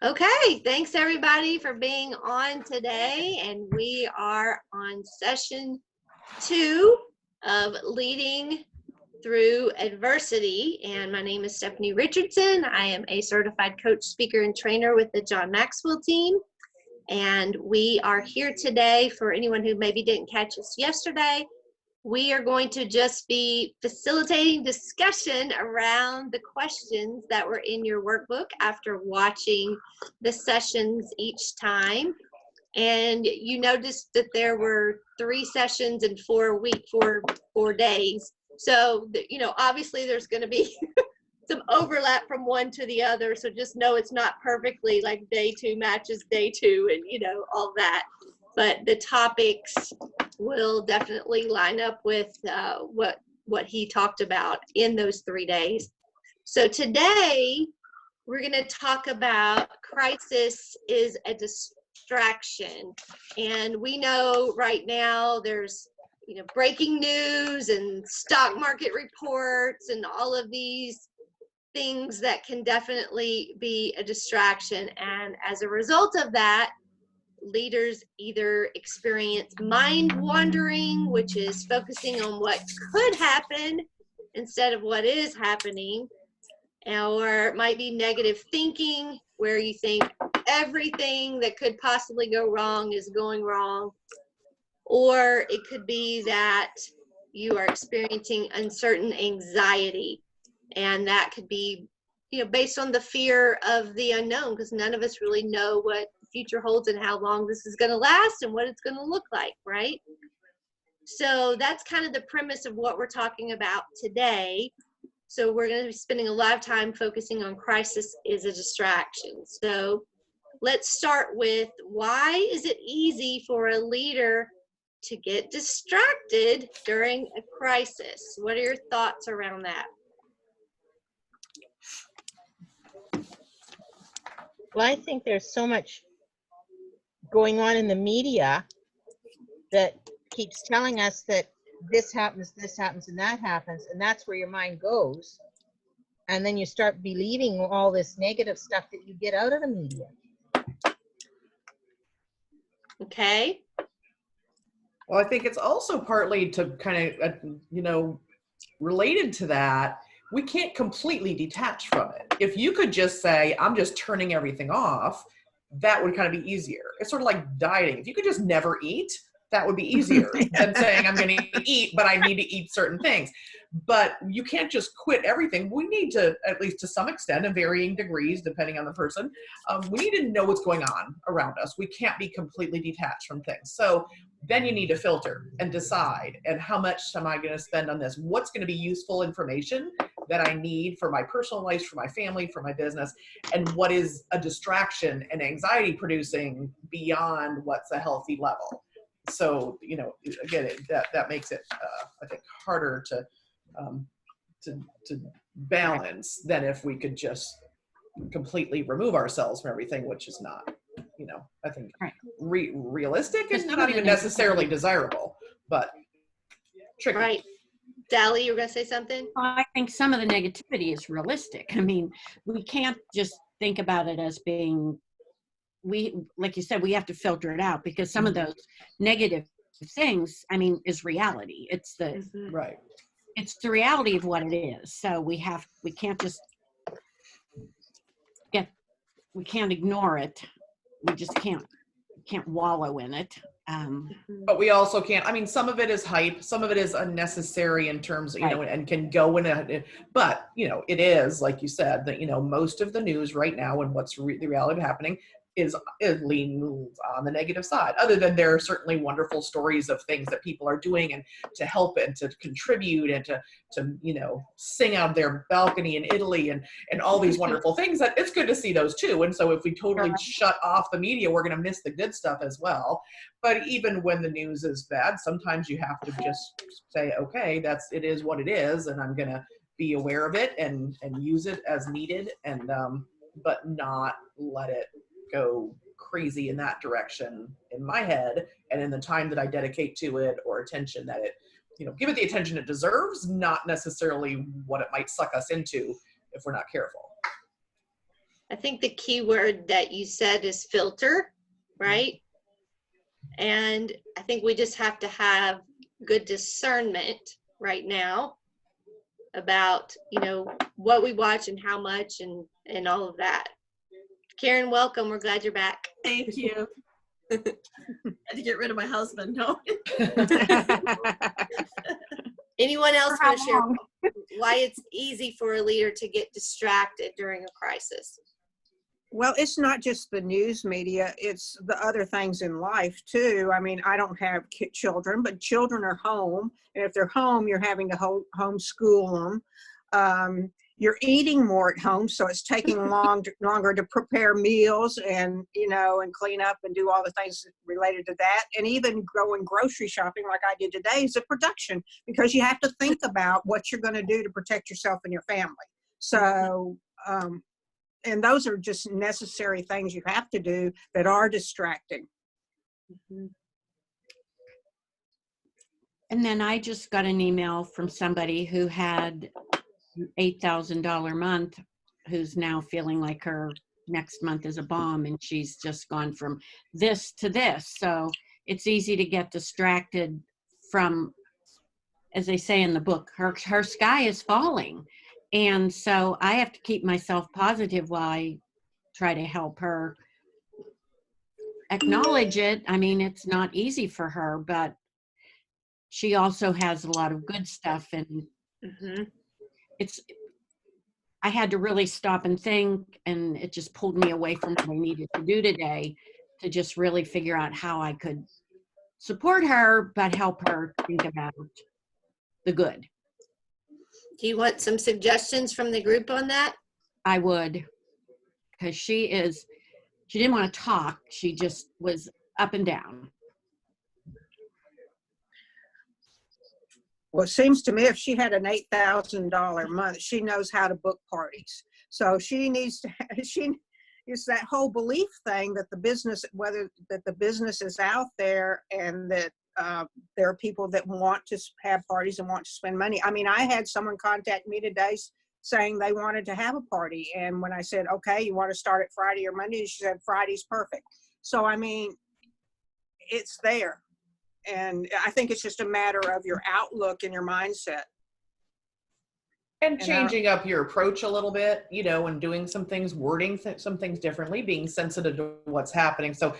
Okay, thanks everybody for being on today. And we are on session 2 of Leading Through Adversity. And my name is Stephanie Richardson. I am a certified coach, speaker, and trainer with the John Maxwell team. And we are here today for anyone who maybe didn't catch us yesterday. We are going to just be facilitating discussion around the questions that were in your workbook after watching the sessions each time. And you noticed that there were 3 sessions in 4 days. So, obviously there's going to be some overlap from one to the other. So just know it's not perfectly like day 2 matches day 2 and, all that. But the topics will definitely line up with what he talked about in those 3 days. So today we're going to talk about crisis is a distraction. And we know right now there's breaking news and stock market reports and all of these things that can definitely be a distraction. And as a result of that, leaders either experience mind wandering, which is focusing on what could happen instead of what is happening, or it might be negative thinking, where you think everything that could possibly go wrong is going wrong, or it could be that you are experiencing uncertain anxiety, and that could be based on the fear of the unknown, because none of us really know what the future holds and how long this is going to last and what it's going to look like, right? So that's kind of the premise of what we're talking about today. So we're going to be spending a lot of time focusing on crisis is a distraction. So let's start with, why is it easy for a leader to get distracted during a crisis? What are your thoughts around that? Well, I think there's so much going on in the media that keeps telling us that this happens, and that happens, and that's where your mind goes. And then you start believing all this negative stuff that you get out of the media. Okay. Well, I think it's also partly to kind of, related to that, we can't completely detach from it. If you could just say, I'm just turning everything off, that would kind of be easier. It's sort of like dieting. If you could just never eat, that would be easier than saying I'm going to eat, but I need to eat certain things. But you can't just quit everything. We need to, at least to some extent, in varying degrees, depending on the person, we need to know what's going on around us. We can't be completely detached from things. So then you need to filter and decide, and how much am I going to spend on this? What's going to be useful information that I need for my personal life, for my family, for my business, and what is a distraction and anxiety producing beyond what's a healthy level. So, again, that makes it, I think, harder to balance than if we could just completely remove ourselves from everything, which is not, I think, realistic and not even necessarily desirable, but tricky. Right. Dally, you were going to say something? I think some of the negativity is realistic. I mean, we can't just think about it as being, like you said, we have to filter it out, because some of those negative things, is reality. It's the right. It's the reality of what it is. So we can't just we can't ignore it. We just can't wallow in it. But we also can't, some of it is hype, some of it is unnecessary in terms of, and can go in but, it is, like you said, that, most of the news right now and what's the reality of happening is leaning on the negative side, other than there are certainly wonderful stories of things that people are doing and to help and to contribute and to sing out of their balcony in Italy and all these wonderful things. That it's good to see those too. And so if we totally shut off the media, we're going to miss the good stuff as well. But even when the news is bad, sometimes you have to just say, okay, it is what it is, and I'm going to be aware of it and use it as needed, and but not let it go crazy in that direction in my head and in the time that I dedicate to it, or attention that it, give it the attention it deserves, not necessarily what it might suck us into if we're not careful. I think the key word that you said is filter, right? And I think we just have to have good discernment right now about, what we watch and how much and all of that. Karen, welcome. We're glad you're back. Thank you. Had to get rid of my husband. No. Anyone else For how want to share long? why it's easy for a leader to get distracted during a crisis? Well, it's not just the news media, it's the other things in life too. I mean, I don't have children, but children are home. And if they're home, you're having to homeschool them. You're eating more at home, so it's taking longer to prepare meals and, and clean up and do all the things related to that. And even going grocery shopping like I did today is a production, because you have to think about what you're going to do to protect yourself and your family. So, and those are just necessary things you have to do that are distracting. And then I just got an email from somebody who had $8,000 month, who's now feeling like her next month is a bomb, and she's just gone from this to this. So it's easy to get distracted from, as they say in the book, her sky is falling. And so I have to keep myself positive while I try to help her acknowledge it. I mean, it's not easy for her, but she also has a lot of good stuff. And I had to really stop and think, and it just pulled me away from what I needed to do today to just really figure out how I could support her, but help her think about the good. Do you want some suggestions from the group on that? I would, because she didn't want to talk. She just was up and down. Well, it seems to me if she had an $8,000 month, she knows how to book parties. So she needs to, it's that whole belief thing that the business, that the business is out there and that there are people that want to have parties and want to spend money. I mean, I had someone contact me today saying they wanted to have a party. And when I said, okay, you want to start at Friday or Monday? She said, Friday's perfect. So, I mean, it's there. And I think it's just a matter of your outlook and your mindset. And changing up your approach a little bit, and doing some things, wording some things differently, being sensitive to what's happening. So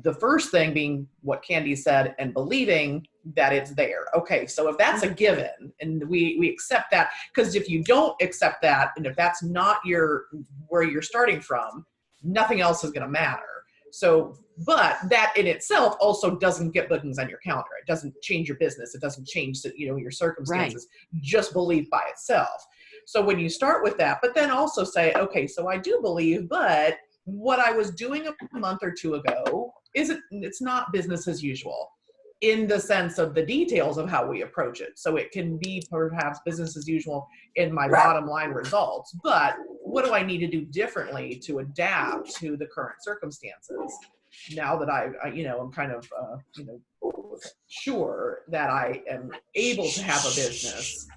the first thing being what Candy said, and believing that it's there. Okay, so if that's a given and we accept that, because if you don't accept that, and if that's not where you're starting from, nothing else is going to matter. So, but that in itself also doesn't get bookings on your calendar. It doesn't change your business. It doesn't change, your circumstances. Right. Just believe by itself. So when you start with that, but then also say, okay, so I do believe, but what I was doing a month or two ago it's not business as usual in the sense of the details of how we approach it. So it can be perhaps business as usual in my bottom line results, but what do I need to do differently to adapt to the current circumstances? Now that I'm kind of, sure that I am able to have a business.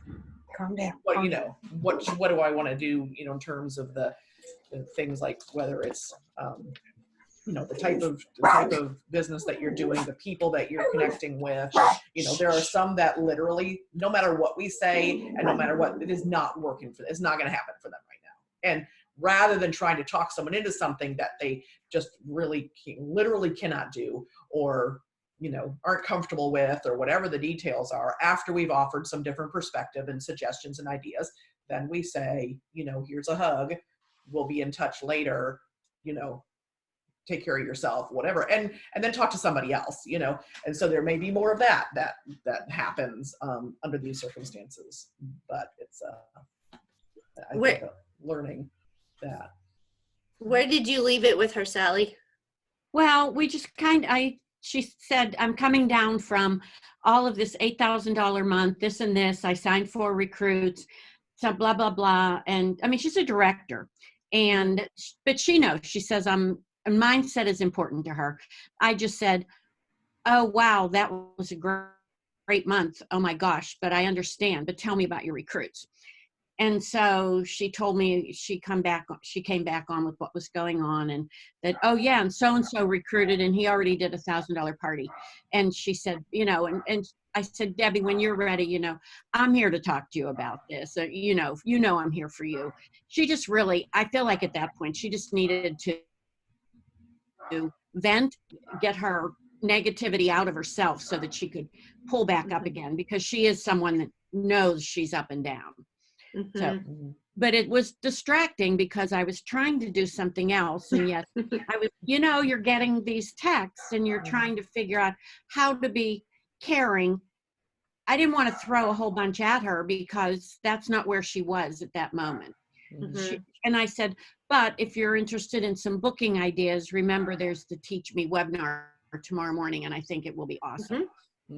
Calm down. What do I want to do, in terms of the things like whether it's, the type of business that you're doing, the people that you're connecting with. There are some that literally, no matter what we say and no matter what, it is not working for them. It's not going to happen for them right now. And rather than trying to talk someone into something that they just really literally cannot do, or aren't comfortable with, or whatever the details are, after we've offered some different perspective and suggestions and ideas, then we say, here's a hug, we'll be in touch later, take care of yourself, whatever, and then talk to somebody else, and so there may be more of that happens under these circumstances, but it's I think learning that. Where did you leave it with her, Sally? Well, we just she said, I'm coming down from all of this $8,000 month, this and this, I signed 4 recruits, so blah, blah, blah. And I mean, she's a director, but she knows, she says, mindset is important to her. I just said, oh, wow, that was a great month. Oh my gosh, but I understand, but tell me about your recruits. And so she told me she came back on with what was going on, and that, oh yeah, and so recruited, and he already did $1,000 party. And she said, and I said, Debbie, when you're ready, I'm here to talk to you about this. I'm here for you. She just really, I feel like at that point, she just needed to vent, get her negativity out of herself so that she could pull back up again, because she is someone that knows she's up and down. Mhm. So, but it was distracting because I was trying to do something else. And yet I was, you're getting these texts and you're trying to figure out how to be caring. I didn't want to throw a whole bunch at her because that's not where she was at that moment. Mhm. And I said, but if you're interested in some booking ideas, remember there's the Teach Me webinar tomorrow morning, and I think it will be awesome.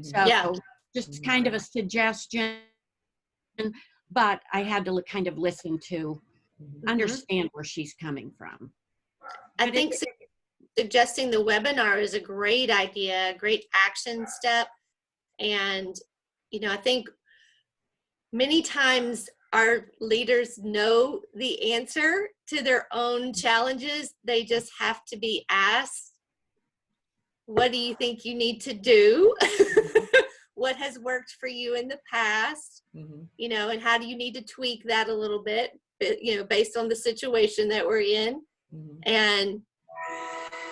So Yeah. just kind of a suggestion, but I had to kind of listen to understand where she's coming from. I But think suggesting the webinar is a great idea, a great action step. And, I think many times our leaders know the answer to their own challenges. They just have to be asked, what do you think you need to do? What has worked for you in the past? And how do you need to tweak that a little bit, based on the situation that we're in? And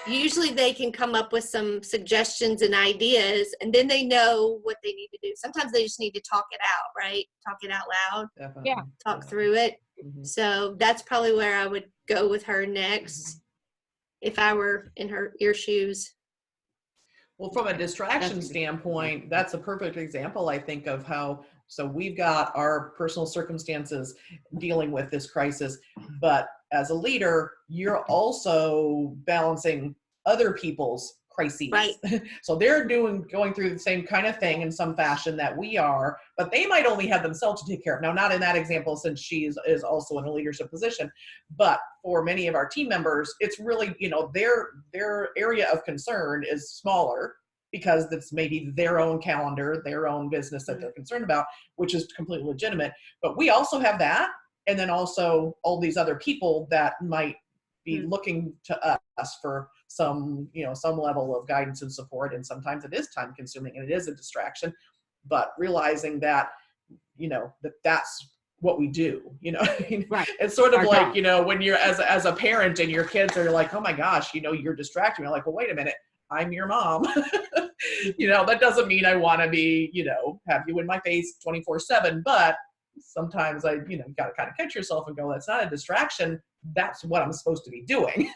usually they can come up with some suggestions and ideas, and then they know what they need to do. Sometimes they just need to talk it out, right? Talk it out loud. Definitely. Yeah. Talk through it. So that's probably where I would go with her next if I were in your shoes. Well, from a distraction standpoint, that's a perfect example, I think, of how, so we've got our personal circumstances dealing with this crisis, but as a leader, you're also balancing other people's crises. Right. So they're going through the same kind of thing in some fashion that we are, but they might only have themselves to take care of. Now, not in that example, since she is also in a leadership position, but for many of our team members, it's really, their area of concern is smaller because that's maybe their own calendar, their own business that they're concerned about, which is completely legitimate. But we also have that. And then also all these other people that might be looking to us for some level of guidance and support. And sometimes it is time consuming and it is a distraction, but realizing that, that's what we do, Right. It's sort of Our like, job. when you're as a parent and your kids are like, oh my gosh, you're distracting. You're like, well, wait a minute, I'm your mom. That doesn't mean I want to be, have you in my face 24/7, but sometimes you got to kind of catch yourself and go, that's not a distraction. That's what I'm supposed to be doing,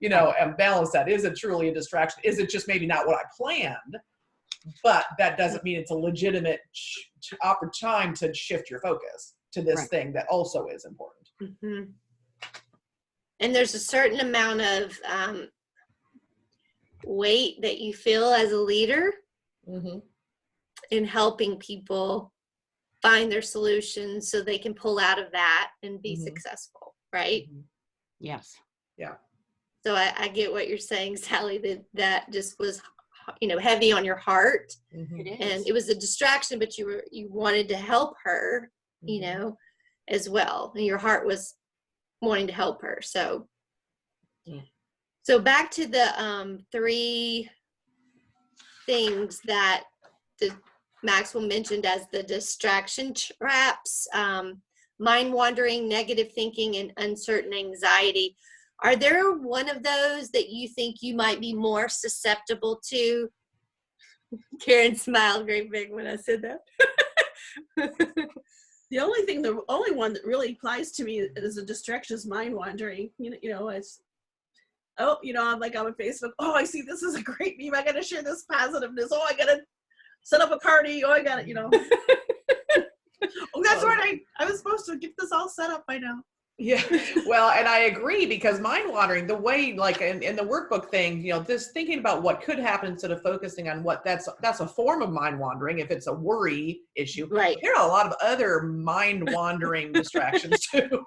and balance that. Is it truly a distraction? Is it just maybe not what I planned? But that doesn't mean it's a legitimate time to shift your focus to this thing that also is important. Mm-hmm. And there's a certain amount of weight that you feel as a leader in helping people find their solutions so they can pull out of that and be successful, right? Yes. Yeah. So I get what you're saying, Sally, that just was, heavy on your heart. It is. And it was a distraction, but you wanted to help her, as well. And your heart was wanting to help her. So, so back to the 3 things that Maxwell mentioned as the distraction traps, mind wandering, negative thinking, and uncertain anxiety. Are there one of those that you think you might be more susceptible to? Karen smiled great big when I said that. The only one that really applies to me is a distraction is mind wandering. It's, I'm like on Facebook. Oh, I see this is a great meme. I got to share this positiveness. Oh, I got to set up a party. Oh, I got to, oh, that's right. I was supposed to get this all set up by now. Yeah, well, and I agree, because mind wandering, the way, like in the workbook thing, this thinking about what could happen instead of focusing on what, that's a form of mind wandering if it's a worry issue. Right. There are a lot of other mind wandering distractions too,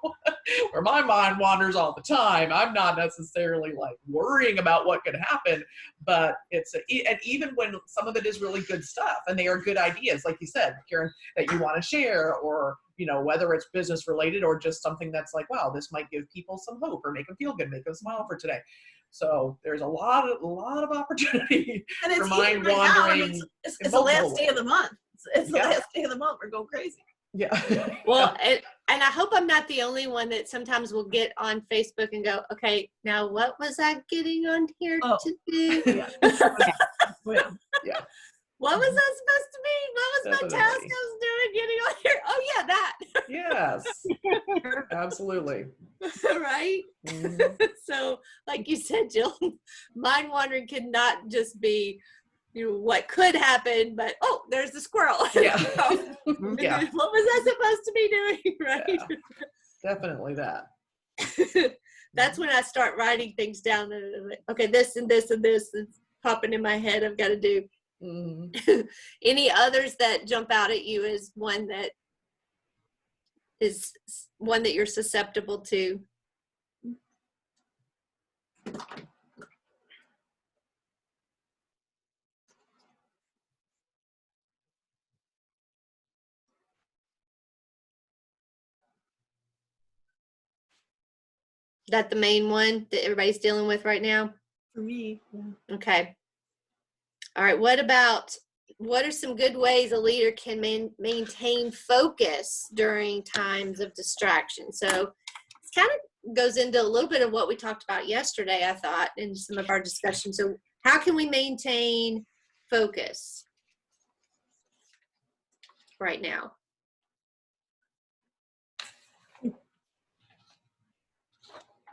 where my mind wanders all the time. I'm not necessarily like worrying about what could happen, but and even when some of it is really good stuff and they are good ideas, like you said, Karen, that you want to share, or you know, whether it's business related or just something that's like, wow, this might give people some hope or make them feel good, make them smile for today. So there's a lot of opportunity And it's for easy mind right now. I mean, wandering. it's in the last multiple day of the ways. month. It's the Yeah. last day of the month. We're going crazy. Yeah. Well, and I hope I'm not the only one that sometimes will get on Facebook and go, okay, now what was I getting on here Oh. to do? Yeah. Yeah. What was I supposed to be? What was my task Definitely. I was doing getting on here? Oh yeah, that. Yes. Absolutely. Right? Mhm. So like you said, Jill, mind wandering cannot just be, you know, what could happen, but oh, there's the squirrel. Yeah. So, Yeah. what was I supposed to be doing? Right? Definitely that. That's when I start writing things down. And I'm like, okay, this and this and this is popping in my head. I've got to do. Mhm. Any others that jump out at you as one that is one that you're susceptible to? That the main one that everybody's dealing with right now? For me, yeah. Okay. All right. What are some good ways a leader can maintain focus during times of distraction? So it kind of goes into a little bit of what we talked about yesterday, I thought, in some of our discussions. So how can we maintain focus right now?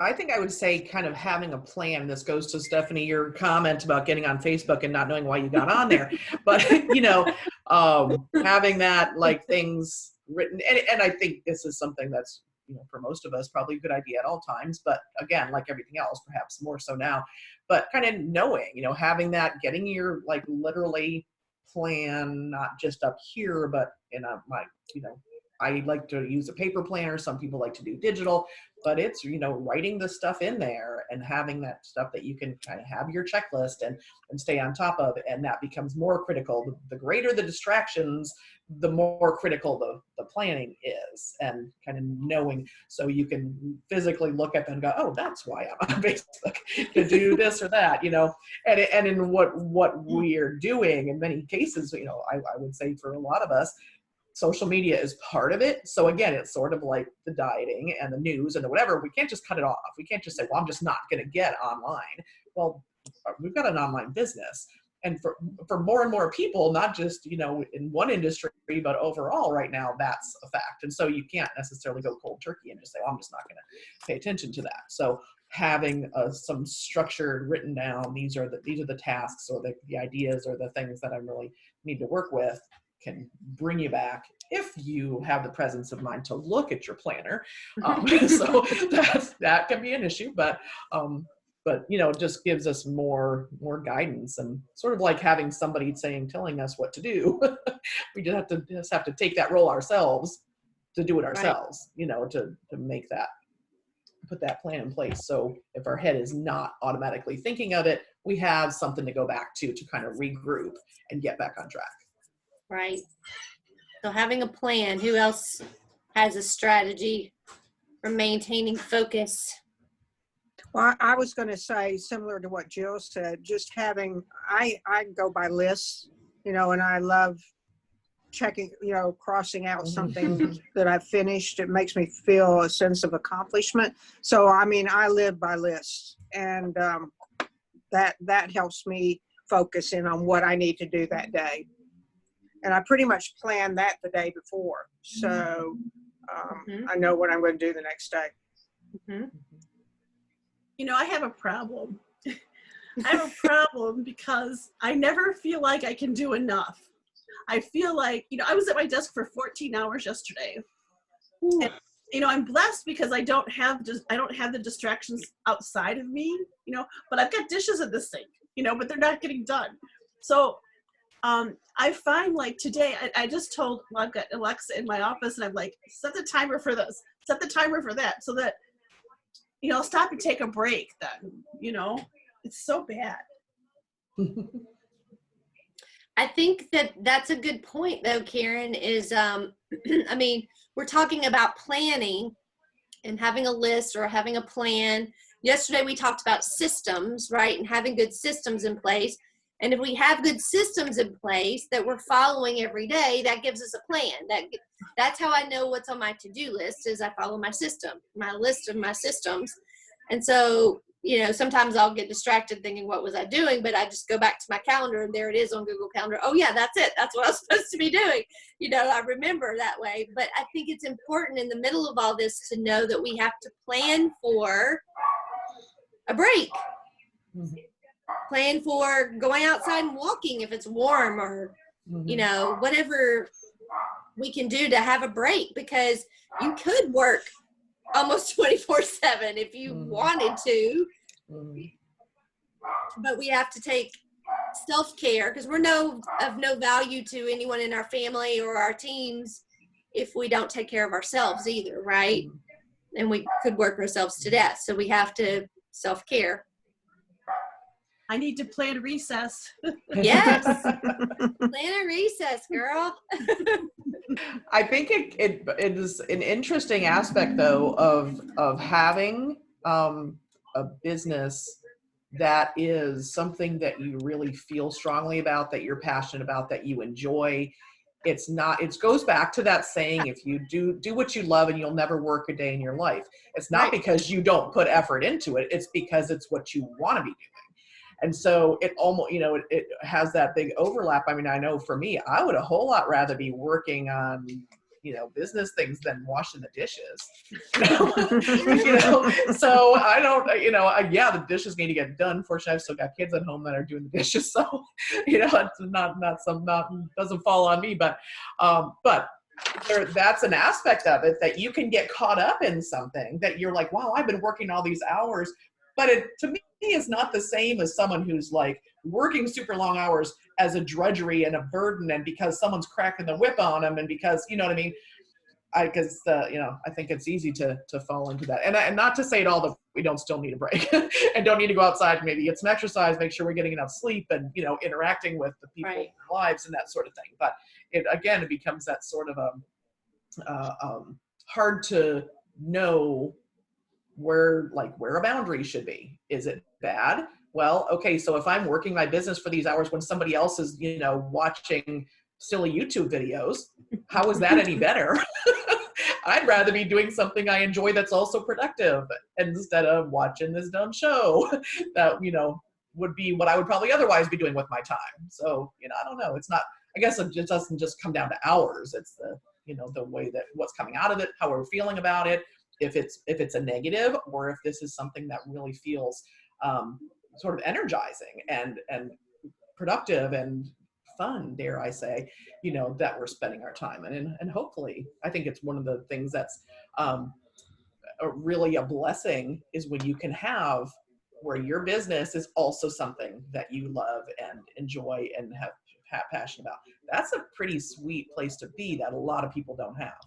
I think I would say kind of having a plan. This goes to Stephanie, your comment about getting on Facebook and not knowing why you got on there. But, you know, having that, like, things written. And I think this is something that's, you know, for most of us, probably a good idea at all times. But again, like everything else, perhaps more so now. But kind of knowing, you know, having that, getting your, like, literally plan, not just up here, but in my, you know, I like to use a paper planner. Some people like to do digital, but it's, you know, writing the stuff in there and having that stuff that you can kind of have your checklist and stay on top of. And that becomes more critical. The greater the distractions, the more critical the planning is, and kind of knowing, so you can physically look at them and go, oh, that's why I'm on Facebook, to do this or that, you know, and in what we're doing in many cases, you know, I would say for a lot of us, social media is part of it. So again, it's sort of like the dieting and the news and the whatever. We can't just cut it off. We can't just say, well, I'm just not going to get online. Well, we've got an online business. And for more and more people, not just, you know, in one industry, but overall right now, that's a fact. And so you can't necessarily go cold turkey and just say, well, I'm just not going to pay attention to that. So having some structured written down, these are the tasks or the ideas or the things that I really need to work with, can bring you back if you have the presence of mind to look at your planner. So that can be an issue, but you know, just gives us more guidance, and sort of like having somebody telling us what to do. We just have to take that role ourselves to do it ourselves, right. You know, to make that, put that plan in place. So if our head is not automatically thinking of it, we have something to go back to kind of regroup and get back on track. Right. So having a plan. Who else has a strategy for maintaining focus? Well, I was going to say, similar to what Jill said, just having, I go by lists, you know, and I love checking, you know, crossing out something that I've finished. It makes me feel a sense of accomplishment. So, I mean, I live by lists, and that helps me focus in on what I need to do that day. And I pretty much plan that the day before. So I know what I'm going to do the next day. Mm-hmm. You know, I have a problem. I have a problem because I never feel like I can do enough. I feel like, you know, I was at my desk for 14 hours yesterday. And, you know, I'm blessed because I don't have the distractions outside of me, you know, but I've got dishes in the sink, you know, but they're not getting done. So I find like today, I just told, well, I've got Alexa in my office, and I'm like, set the timer for this, set the timer for that, so that, you know, I'll stop and take a break then, you know. It's so bad. I think that that's a good point though, Karen, is, I mean, we're talking about planning and having a list or having a plan. Yesterday we talked about systems, right? And having good systems in place. And if we have good systems in place that we're following every day, that gives us a plan. That's how I know what's on my to-do list, is I follow my system, my list of my systems. And so, you know, sometimes I'll get distracted thinking, what was I doing? But I just go back to my calendar and there it is on Google Calendar. Oh yeah, that's it. That's what I was supposed to be doing. You know, I remember that way. But I think it's important in the middle of all this to know that we have to plan for a break. Mhm. Plan for going outside and walking if it's warm, or, you know, whatever we can do to have a break, because you could work almost 24/7 if you wanted to, but we have to take self-care, because we're of no value to anyone in our family or our teams if we don't take care of ourselves either, right? And we could work ourselves to death. So we have to self-care. I need to plan recess. Yes. Plan a recess, girl. I think it is an interesting aspect though of having a business that is something that you really feel strongly about, that you're passionate about, that you enjoy. It's not, it goes back to that saying, if you do what you love and you'll never work a day in your life. It's not because you don't put effort into it. It's because it's what you want to be doing. And so it almost, you know, it has that big overlap. I mean, I know for me, I would a whole lot rather be working on, you know, business things than washing the dishes. You know, so I don't, you know, yeah, the dishes need to get done. Fortunately, I've still got kids at home that are doing the dishes, so you know, it's not doesn't fall on me, but that's an aspect of it that you can get caught up in something that you're like, wow, I've been working all these hours, but it to me is not the same as someone who's like working super long hours as a drudgery and a burden, and because someone's cracking the whip on them, and because, you know what I mean, because you know, I think it's easy to fall into that, and not to say at all that we don't still need a break and don't need to go outside, maybe get some exercise, make sure we're getting enough sleep, and, you know, interacting with the people in our lives and that sort of thing. But it becomes that sort of hard to know where a boundary should be. Is it bad? Well, okay, so if I'm working my business for these hours when somebody else is, you know, watching silly YouTube videos, how is that any better? I'd rather be doing something I enjoy that's also productive instead of watching this dumb show that, you know, would be what I would probably otherwise be doing with my time. So, you know, I don't know. It's not, I guess it just doesn't just come down to hours. It's the, you know, the way that what's coming out of it, how we're feeling about it, if it's a negative, or if this is something that really feels sort of energizing and productive and fun, dare I say, you know, that we're spending our time in. And hopefully, I think it's one of the things that's really a blessing, is when you can have where your business is also something that you love and enjoy and have passion about. That's a pretty sweet place to be that a lot of people don't have.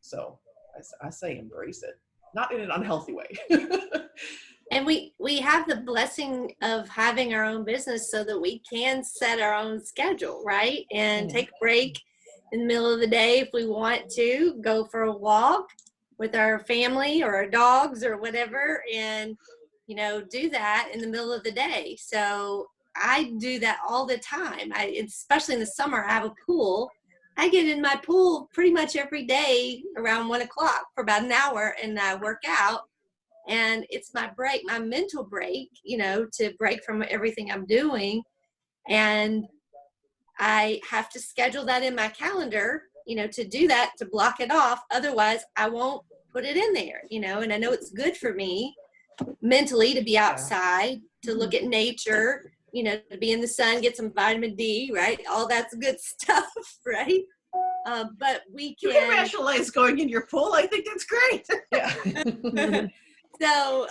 So I say embrace it, not in an unhealthy way. And we have the blessing of having our own business so that we can set our own schedule, right? And take a break in the middle of the day if we want to, go for a walk with our family or our dogs or whatever, and, you know, do that in the middle of the day. So I do that all the time. Especially in the summer, I have a pool. I get in my pool pretty much every day around 1 o'clock for about an hour, and I work out. And it's my break, my mental break, you know, to break from everything I'm doing. And I have to schedule that in my calendar, you know, to do that, to block it off. Otherwise, I won't put it in there, you know. And I know it's good for me mentally to be outside, to look at nature, you know, to be in the sun, get some vitamin D, right? All that's good stuff, right? But we can. You can rationalize going in your pool. I think that's great. Yeah. So,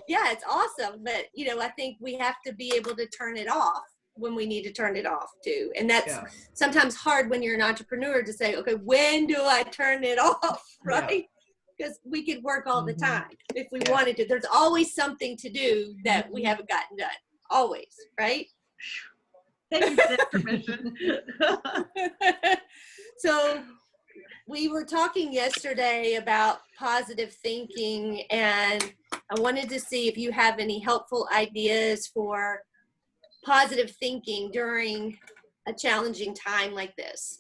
yeah, it's awesome. But, you know, I think we have to be able to turn it off when we need to turn it off too. And that's sometimes hard when you're an entrepreneur to say, okay, when do I turn it off, right? Because we could work all the time if we wanted to. There's always something to do that we haven't gotten done. Always, right? Thank you for that permission. So we were talking yesterday about positive thinking, and I wanted to see if you have any helpful ideas for positive thinking during a challenging time like this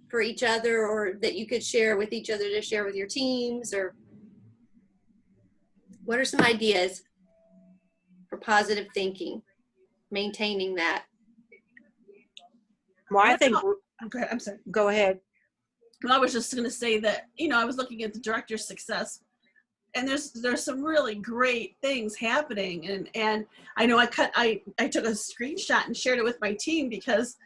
for each other, or that you could share with each other to share with your teams, or what are some ideas for positive thinking, maintaining that? Well, I think, Okay, I'm sorry. go ahead. Well, I was just going to say that, I was looking at the director's success, and there's some really great things happening, and I know I took a screenshot and shared it with my team because,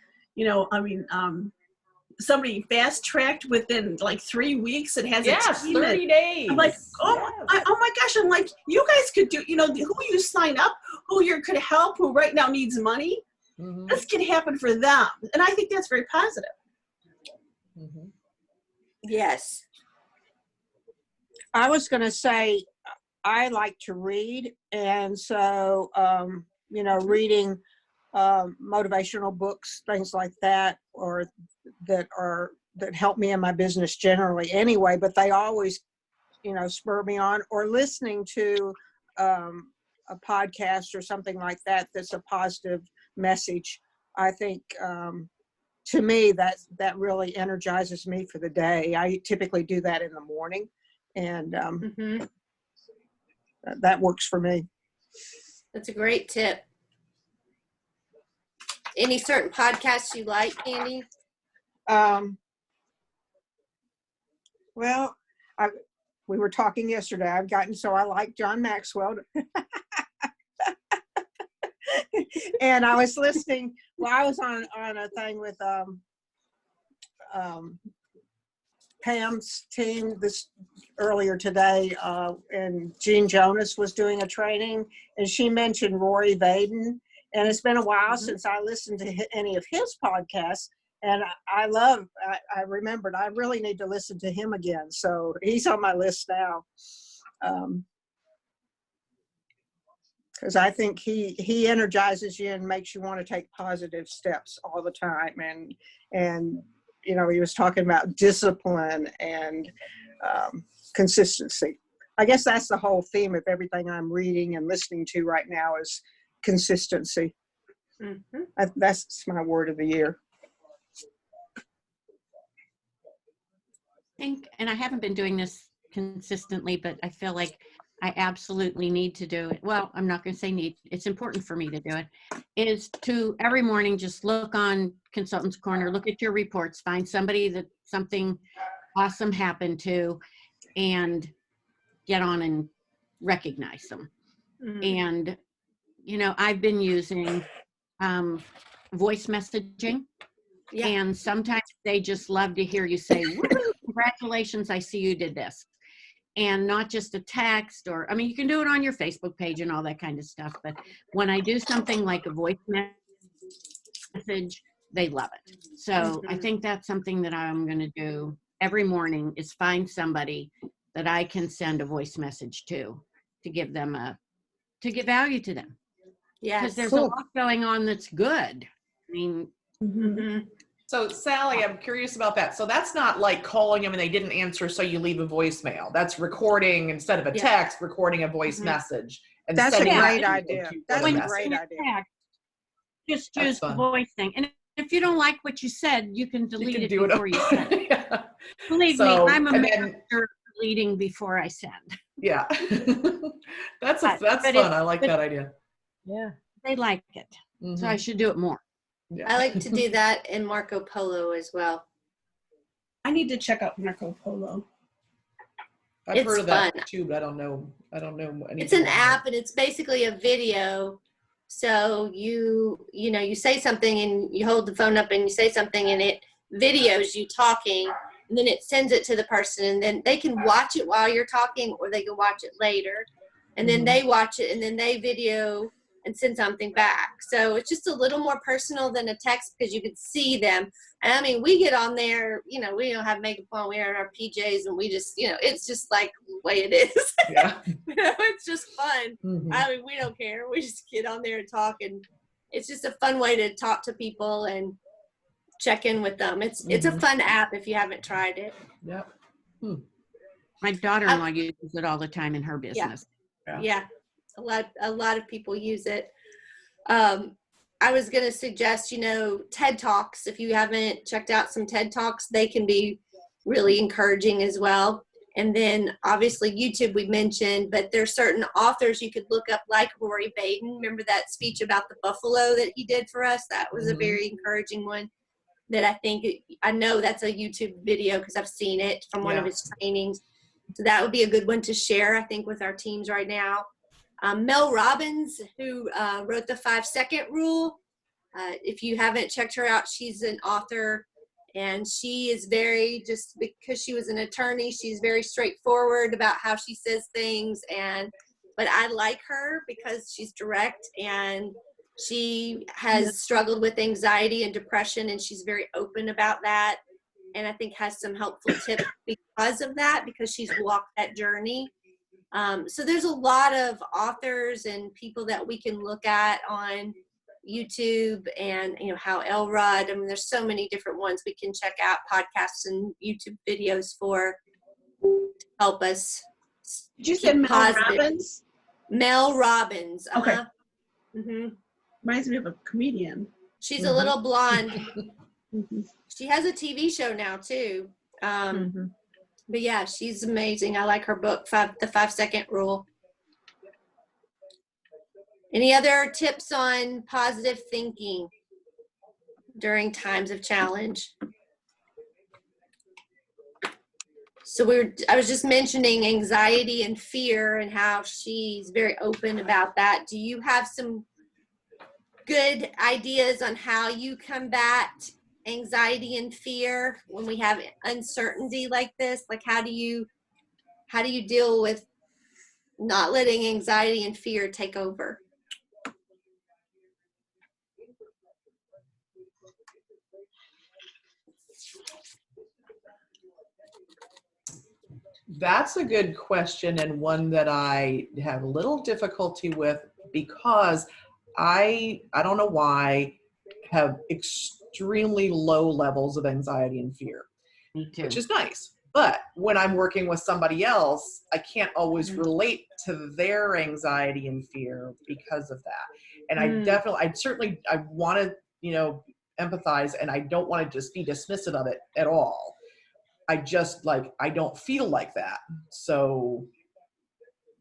somebody fast tracked within like 3 weeks and has Yes, a team. 30 days. I'm like, oh, Yes. oh my gosh! I'm like, you guys could do, who you sign up, who you could help, who right now needs money. Mhm, This can happen for them, and I think that's very positive. mhm. Yes. I was going to say, I like to read. And so, reading motivational books, things like that, or that help me in my business generally anyway, but they always, spur me on, or listening to a podcast or something like that that's a positive message. I think to me that really energizes me for the day. I typically do that in the morning, and Mm-hmm. that works for me. That's a great tip. Any certain podcasts you like, Candy? Well, we were talking yesterday. I've gotten so I like John Maxwell. And I was listening. Well, I was on a thing with Pam's team this earlier today, and Jean Jonas was doing a training, and she mentioned Rory Vaden. And it's been a while since I listened to any of his podcasts. And I remembered I really need to listen to him again. So he's on my list now. Because I think he energizes you and makes you want to take positive steps all the time. And he was talking about discipline and consistency. I guess that's the whole theme of everything I'm reading and listening to right now is consistency. Mm-hmm. That's my word of the year. And I haven't been doing this consistently, but I feel like I absolutely need to do it. Well, I'm not going to say need. It's important for me to do it. Is to every morning just look on Consultants Corner, look at your reports, find somebody that something awesome happened to, and get on and recognize them. Mm-hmm. And I've been using voice messaging. Yeah. And sometimes they just love to hear you say, "Woo, congratulations, I see you did this." And not just a text you can do it on your Facebook page and all that kind of stuff. But when I do something like a voice message, they love it. So I think that's something that I'm going to do every morning is find somebody that I can send a voice message to give them to give value to them. Yes. Because there's a lot going on that's good. I mean, Mm-hmm. So Sally, I'm curious about that. So that's not like calling them and they didn't answer, so you leave a voicemail. That's recording instead of a text, recording a voice message. And That's a sending that great to idea. people That's as a message. great idea. text, just That's use the fun. voice thing. And if you don't like what you said, you can You delete can it do it. before you send it. Yeah. Believe So, me, I'm a and master then- of deleting before I send. Yeah. That's But fun. I like that idea. Yeah. They like it. So I Mhm. should do it more. Yeah. I like to do that in Marco Polo as well. I need to check out Marco Polo. I've It's heard of that fun. too, but I don't know anything. It's an about it. app, and it's basically a video. So you say something and you hold the phone up and you say something and it videos you talking, and then it sends it to the person, and then they can watch it while you're talking, or they can watch it later, and then Mhm. they watch it and then they video and send something back. So it's just a little more personal than a text because you can see them. And I mean, we get on there, we don't have makeup on, we're in our PJs, and we just, it's just like the way it is. Yeah. It's just fun. Mhm. I mean, we don't care. We just get on there and talk, and it's just a fun way to talk to people and check in with them. It's a fun app if you haven't tried it. Yep. My daughter-in-law uses it all the time in her business. Yeah, a lot of people use it. I was going to suggest, TED Talks. If you haven't checked out some TED Talks, they can be really encouraging as well. And then obviously YouTube we mentioned, but there's certain authors you could look up, like Rory Baden. Remember that speech about the buffalo that he did for us? That was a very encouraging one that I know that's a YouTube video because I've seen it from one of his trainings. So that would be a good one to share, I think, with our teams right now. Mel Robbins, who wrote the 5-second rule. If you haven't checked her out, she's an author, and she is very, just because she was an attorney, she's very straightforward about how she says things. But I like her because she's direct, and she has struggled with anxiety and depression, and she's very open about that. And I think has some helpful tips because of that, because she's walked that journey. So there's a lot of authors and people that we can look at on YouTube, and Hal Elrod. I mean, there's so many different ones we can check out, podcasts and YouTube videos for to help us. Did you say Mel Robbins? Mel Robbins. Okay. Mm-hmm. Reminds me of a comedian. She's a little blonde. Mm-hmm. She has a TV show now too. But yeah, she's amazing. I like her book, The 5-Second Rule. Any other tips on positive thinking during times of challenge? So I was just mentioning anxiety and fear and how she's very open about that. Do you have some good ideas on how you combat anxiety and fear when we have uncertainty like this? Like, how do you deal with not letting anxiety and fear take over? That's a good question, and one that I have a little difficulty with, because I don't know why, have extremely low levels of anxiety and fear, Me too. which is nice. But when I'm working with somebody else, I can't always relate to their anxiety and fear because of that. And I want to, empathize, and I don't want to just be dismissive of it at all. I just I don't feel like that. So,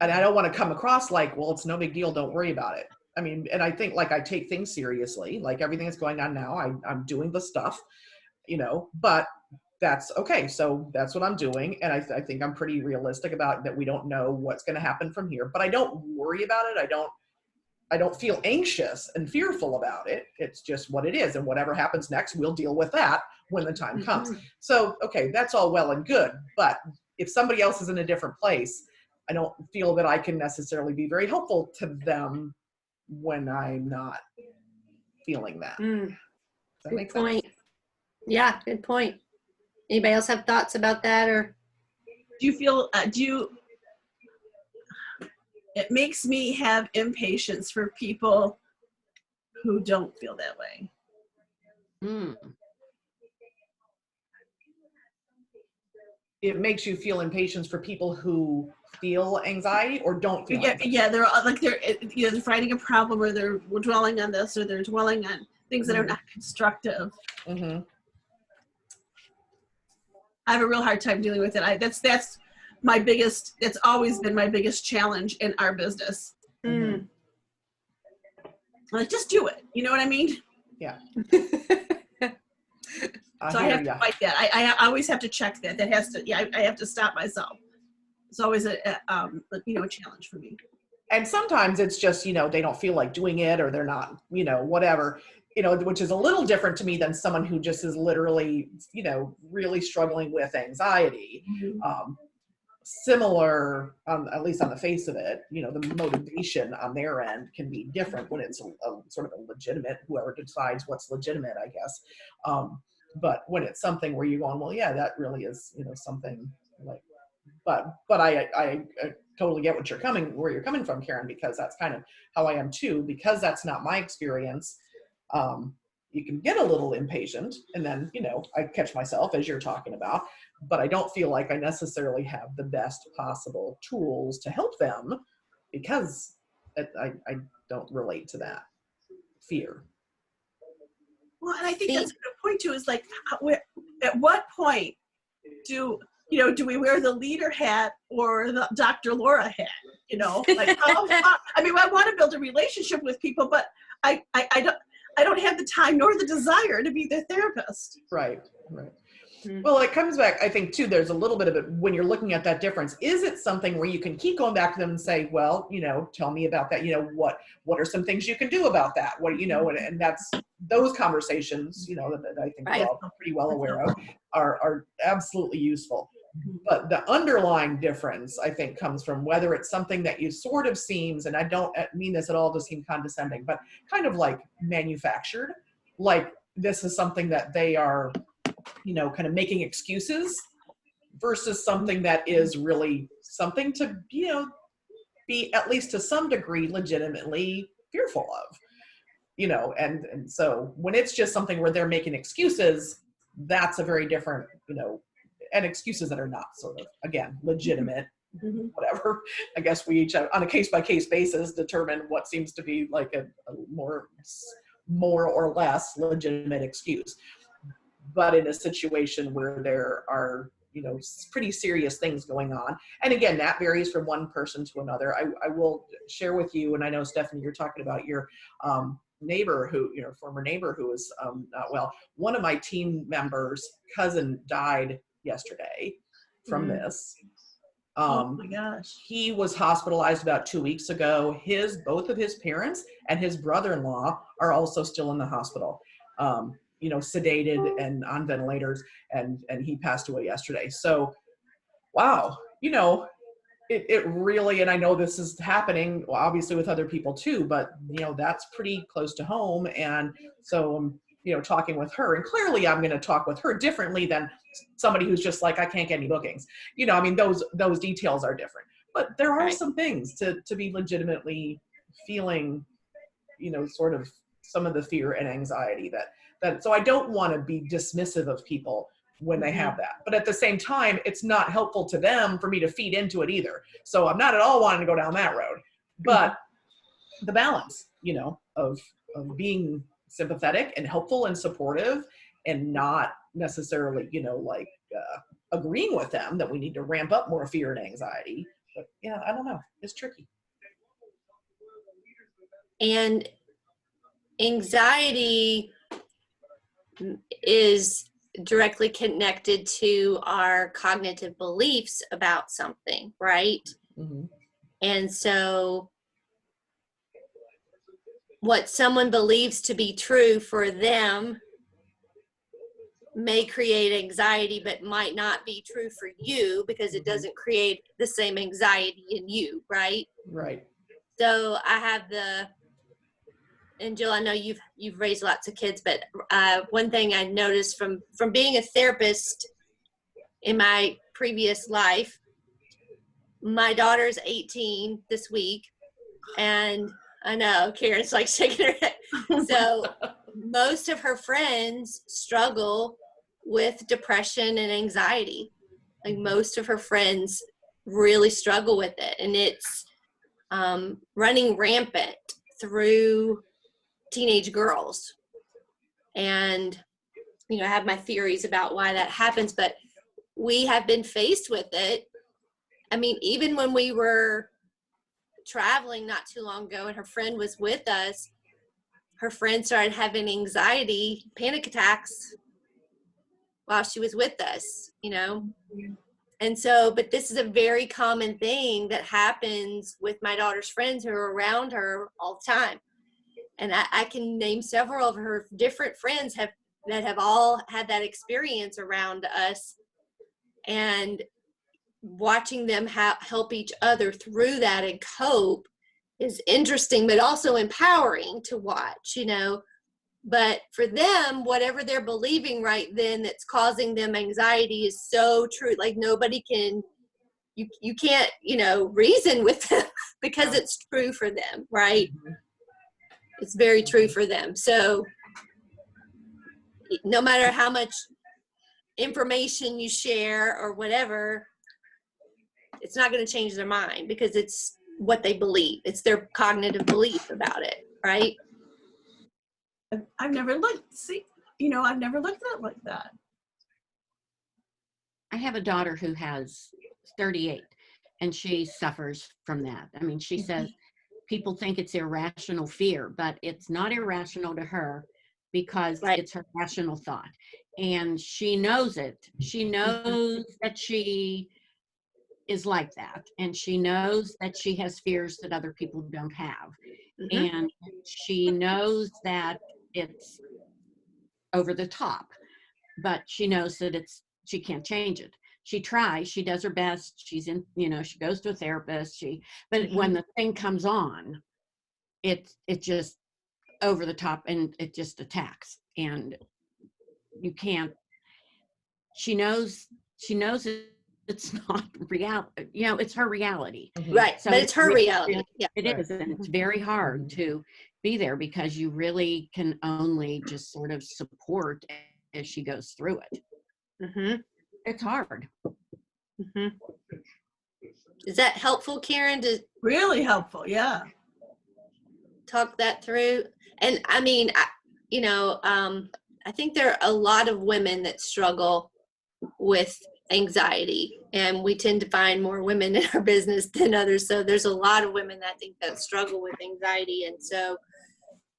and I don't want to come across like, well, it's no big deal, don't worry about it. I mean, and I think I take things seriously, like everything that's going on now, I'm doing the stuff, but that's okay. So that's what I'm doing. And I think I'm pretty realistic about that. We don't know what's going to happen from here, but I don't worry about it. I don't feel anxious and fearful about it. It's just what it is. And whatever happens next, we'll deal with that when the time comes. So, okay, that's all well and good. But if somebody else is in a different place, I don't feel that I can necessarily be very helpful to them when I'm not feeling that. Does that make sense? Point. Yeah, good point. Anybody else have thoughts about that? Or Do you feel, it makes me have impatience for people who don't feel that way. It makes you feel impatience for people who feel anxiety or don't feel anxiety. Yeah, they're they're fighting a problem, or they're dwelling on this, or they're dwelling on things that are not constructive. Mm-hmm. I have a real hard time dealing with it. That's my biggest. It's always been my biggest challenge in our business. Mm-hmm. Like, just do it. You know what I mean? Yeah. So I have to fight that. I always have to check that. That has to. Yeah, I have to stop myself. It's always a challenge for me. And sometimes it's just, they don't feel like doing it, or they're not, whatever, which is a little different to me than someone who just is literally, really struggling with anxiety. Mm-hmm. Similar, at least on the face of it, the motivation on their end can be different when it's a sort of a legitimate, whoever decides what's legitimate, I guess. But when it's something where you're going, well, yeah, that really is, something like, but I totally get where you're coming from, Karen, because that's kind of how I am too, because that's not my experience. You can get a little impatient, and then, I catch myself as you're talking about, but I don't feel like I necessarily have the best possible tools to help them because I don't relate to that fear. Well, and I think that's a good point too, is like, at what point do we wear the leader hat or the Dr. Laura hat? Like, I mean, I want to build a relationship with people, but I don't have the time nor the desire to be their therapist. Right. Well, it comes back, I think, too, there's a little bit of it when you're looking at that difference. Is it something where you can keep going back to them and say, well, tell me about that. What are some things you can do about that? And that's those conversations, that I think we're all pretty well aware of are absolutely useful. But the underlying difference, I think, comes from whether it's something that you sort of seems, and I don't mean this at all to seem condescending, but kind of like manufactured, like this is something that they are, kind of making excuses versus something that is really something to, be at least to some degree legitimately fearful of, and so when it's just something where they're making excuses, that's a very different, and excuses that are not sort of, again, legitimate, whatever. I guess we each have, on a case-by-case basis, determine what seems to be like a more or less legitimate excuse. But in a situation where there are, pretty serious things going on, and again, that varies from one person to another. I will share with you, and I know, Stephanie, you're talking about your neighbor former neighbor who was not well. One of my team members' cousin died yesterday from this. Oh my gosh. He was hospitalized about 2 weeks ago. Both of his parents and his brother-in-law are also still in the hospital, sedated and on ventilators, and he passed away yesterday. So, wow, it really, and I know this is happening obviously with other people too, but that's pretty close to home. And so I'm, talking with her, and clearly I'm going to talk with her differently than somebody who's just like, I can't get any bookings. I mean, those details are different, but there are some things to be legitimately feeling, sort of some of the fear and anxiety that, so I don't want to be dismissive of people when they have that. But at the same time, it's not helpful to them for me to feed into it either. So I'm not at all wanting to go down that road. But the balance, of being sympathetic and helpful and supportive and not necessarily, agreeing with them that we need to ramp up more fear and anxiety. But yeah, I don't know. It's tricky. And anxiety is directly connected to our cognitive beliefs about something, right? Mm-hmm. And so what someone believes to be true for them may create anxiety, but might not be true for you because it doesn't create the same anxiety in you, right? Right. So I have and Jill, I know you've raised lots of kids, but one thing I noticed from being a therapist in my previous life, my daughter's 18 this week, and I know Karen's like shaking her head. So most of her friends struggle with depression and anxiety. Like most of her friends really struggle with it, and it's running rampant through teenage girls. And I have my theories about why that happens, but we have been faced with it. I mean, even when we were traveling not too long ago and her friend was with us, her friend started having anxiety, panic attacks while she was with us, And so, but this is a very common thing that happens with my daughter's friends who are around her all the time. And I can name several of her different friends that have all had that experience around us, and watching them help each other through that and cope is interesting, but also empowering to watch, But for them, whatever they're believing right then that's causing them anxiety is so true. Like nobody can, you can't, reason with them because it's true for them, right? It's very true for them. So no matter how much information you share or whatever, it's not going to change their mind because it's what they believe. It's their cognitive belief about it, right? I've never looked, I've never looked at it like that. I have a daughter who has 38 and she suffers from that. I mean, she says people think it's irrational fear, but it's not irrational to her because Right. it's her rational thought. And she knows it. She knows that she is like that. And she knows that she has fears that other people don't have. Mhm. And she knows that it's over the top, but she knows that she can't change it. She tries, she does her best. She's in, she goes to a therapist, but when the thing comes on, it just over the top and it just attacks. And you can't, she knows it's not real, it's her reality. Right. So But it's her reality. Yeah. It is, and it's very hard to be there because you really can only just sort of support as she goes through it. Mm-hmm. It's hard. Mm-hmm. Is that helpful, Karen, to Really helpful, yeah. talk that through? And I mean, I think there are a lot of women that struggle with anxiety, and we tend to find more women in our business than others. So there's a lot of women that I think that struggle with anxiety. And so,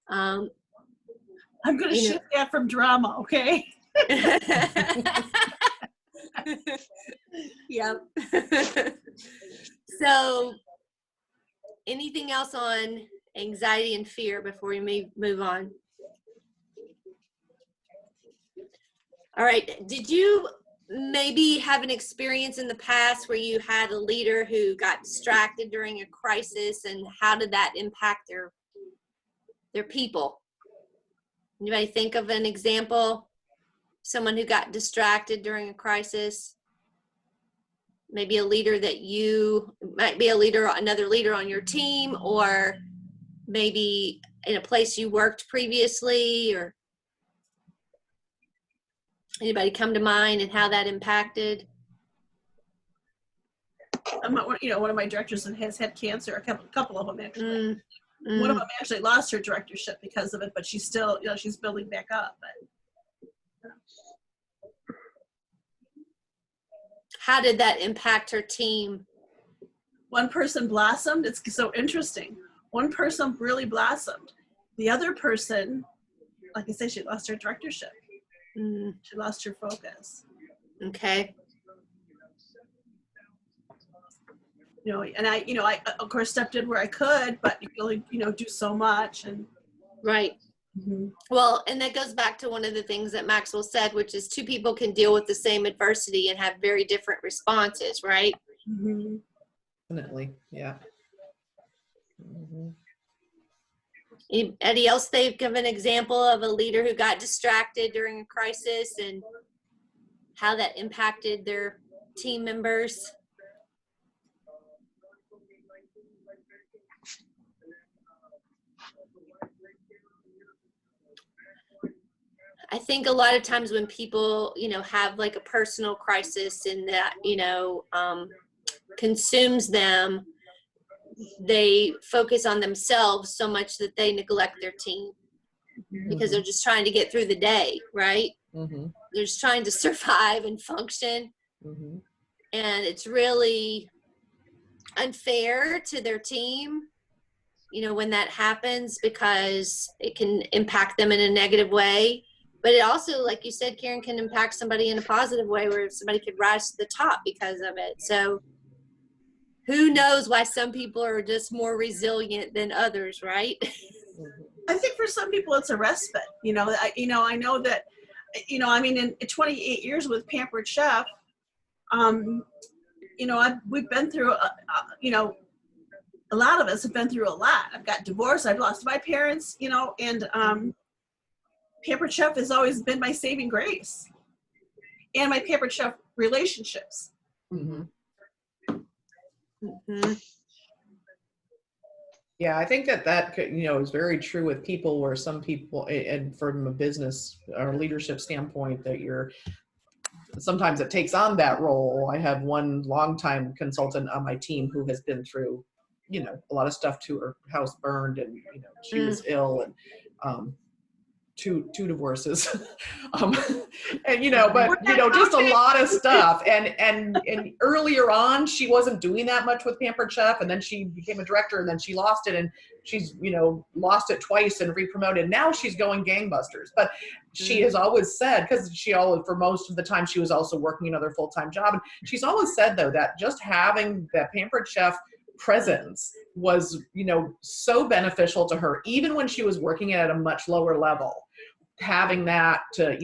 I'm going to You know- shift that from drama, okay? Yep. So, anything else on anxiety and fear before we move on? All right. Did you maybe have an experience in the past where you had a leader who got distracted during a crisis, and how did that impact their people? Anybody think of an example? Someone who got distracted during a crisis? Maybe a leader that you might be another leader on your team, or maybe in a place you worked previously, or anybody come to mind and how that impacted? One of my directors has had cancer, a couple of them actually. Mm, One of mm. them actually lost her directorship because of it, but she's still, she's building back up. But How did that impact her team? one person blossomed. It's so interesting. One person really blossomed. The other person, like I said, she lost her directorship. Mm, She lost her focus. okay. And I of course stepped in where I could, but you can only, do so much. And Right. Well, and that goes back to one of the things that Maxwell said, which is two people can deal with the same adversity and have very different responses, right? Definitely. Yeah. Mhm. Anybody else they've given an example of a leader who got distracted during a crisis and how that impacted their team members? I think a lot of times when people, have like a personal crisis and that, consumes them, they focus on themselves so much that they neglect their team because they're just trying to get through the day, right? Mhm. They're just trying to survive and function. Mhm. And it's really unfair to their team, when that happens, because it can impact them in a negative way. But it also, like you said, Karen, can impact somebody in a positive way where somebody could rise to the top because of it. So who knows why some people are just more resilient than others, right? I think for some people it's a respite. I know that, in 28 years with Pampered Chef, we've been through, a lot of us have been through a lot. I've got divorced. I've lost my parents, and Pampered Chef has always been my saving grace, and my Pampered Chef relationships. Mhm. Mhm. Yeah, I think that could, is very true with people where some people, and from a business or leadership standpoint, that sometimes it takes on that role. I have one longtime consultant on my team who has been through, a lot of stuff to her house burned, and, she was ill, and, two divorces, um, and but just a lot of stuff. And earlier on, she wasn't doing that much with Pampered Chef, and then she became a director, and then she lost it, and she's lost it twice and re-promoted. Now she's going gangbusters. But she has always said, because for most of the time she was also working another full-time job, and she's always said though that just having that Pampered Chef presence was so beneficial to her, even when she was working at a much lower level. Having that to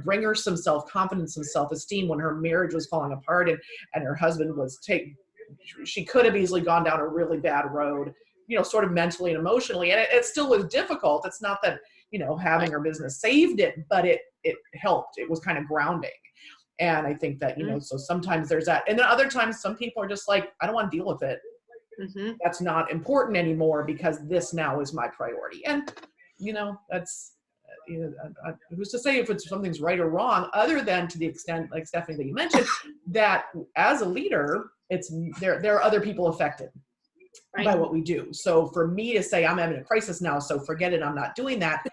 bring her some self-confidence and self-esteem when her marriage was falling apart, and her husband was she could have easily gone down a really bad road, sort of mentally and emotionally, and it still was difficult. It's not that having her business saved it, but it helped. It was kind of grounding. And I think that so sometimes there's that, and then other times some people are just like, I don't want to deal with it. Mhm. That's not important anymore because this now is my priority. And that's who's to say if something's right or wrong, other than to the extent, like Stephanie, that you mentioned, that as a leader, there are other people affected by what we do. So for me to say I'm having a crisis now, so forget it, I'm not doing that.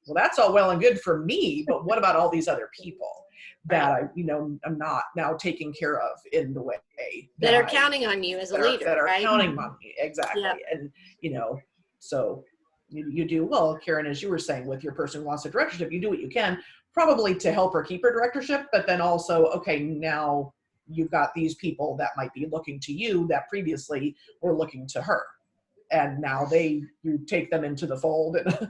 Well, that's all well and good for me, but what about all these other people that I'm not now taking care of in the way That are counting on you as a leader, that are right? counting on me, exactly. Yep. And so you do well, Karen, as you were saying, with your person who wants a directorship, you do what you can, probably to help her keep her directorship, but then also, okay, now you've got these people that might be looking to you that previously were looking to her, and now you take them into the fold and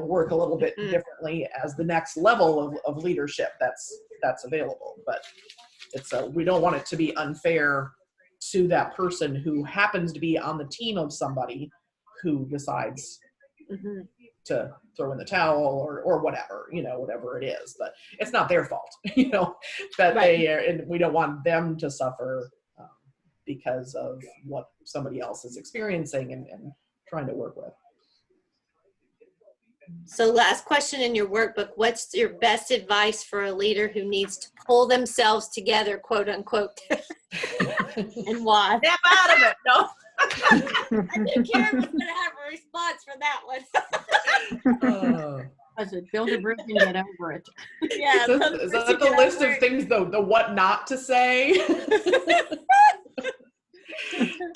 work a little bit differently as the next level of leadership that's available. But it's we don't want it to be unfair to that person who happens to be on the team of somebody who decides to throw in the towel or whatever, whatever it is. But it's not their fault, that and we don't want them to suffer because of what somebody else is experiencing and trying to work with. So last question in your workbook, what's your best advice for a leader who needs to pull themselves together, quote unquote, and why? Snap out of it. No. I think Karen was going to have a response for that one. I said, build a bridge and get over it. Yeah. Is that the list of things, the what not to say?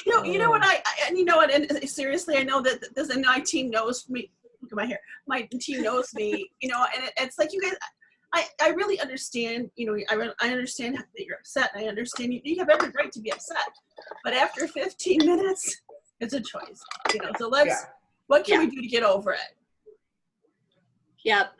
You know what and you know what, and seriously, I know that this, and my team knows me. Look at my hair. My team knows me, and it's like, you guys, I really understand, I understand that you're upset. I understand you have every right to be upset, but after 15 minutes, it's a choice, so what can we do to get over it? Yep.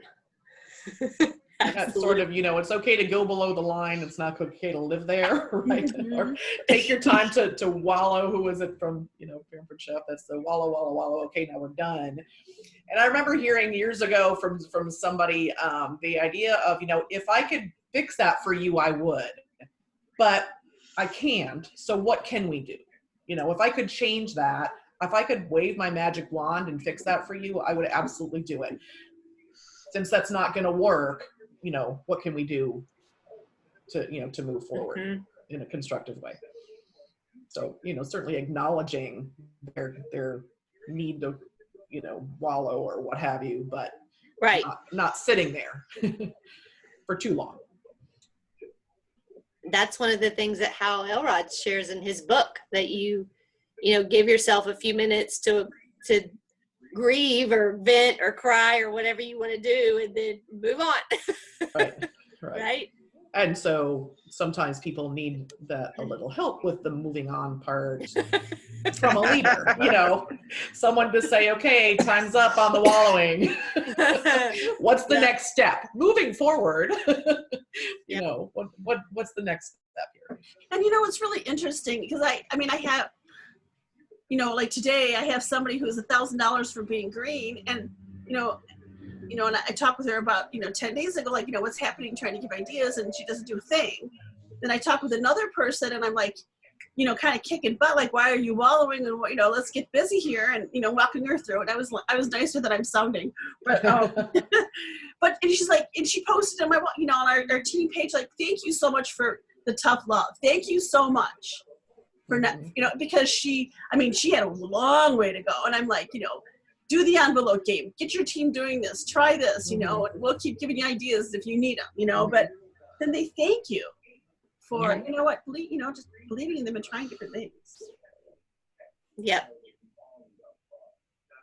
That's sort of, it's okay to go below the line. It's not okay to live there, right? Or take your time to wallow. Who was it from, Pampered Chef? That's the wallow, wallow, wallow. Okay, now we're done. And I remember hearing years ago from somebody the idea of, if I could fix that for you, I would, but I can't. So what can we do? If I could change that, if I could wave my magic wand and fix that for you, I would absolutely do it. Since that's not going to work, what can we do to move forward in a constructive way? So, certainly acknowledging their need to, wallow or what have you, but not sitting there for too long. That's one of the things that Hal Elrod shares in his book, that you give yourself a few minutes to grieve or vent or cry or whatever you want to do, and then move on. Right. Right. And so sometimes people need a little help with the moving on part from a leader, someone to say, okay, time's up on the wallowing. What's the next step moving forward? What's the next step here? And it's really interesting because I have, like today I have somebody who's $1,000 for being green, and and I talked with her about 10 days ago, like, what's happening, trying to give ideas, and she doesn't do a thing. Then I talk with another person, and I'm like, kind of kicking butt, like, why are you wallowing? And let's get busy here, and walking her through it. I was nicer than I'm sounding, but and she's like, and she posted on my on our team page, like, thank you so much for the tough love. Thank you so much for not, because she had a long way to go, and I'm like, do the envelope game, get your team doing this, try this, and we'll keep giving you ideas if you need them, but then they thank you for, just believing in them and trying different things. Yep.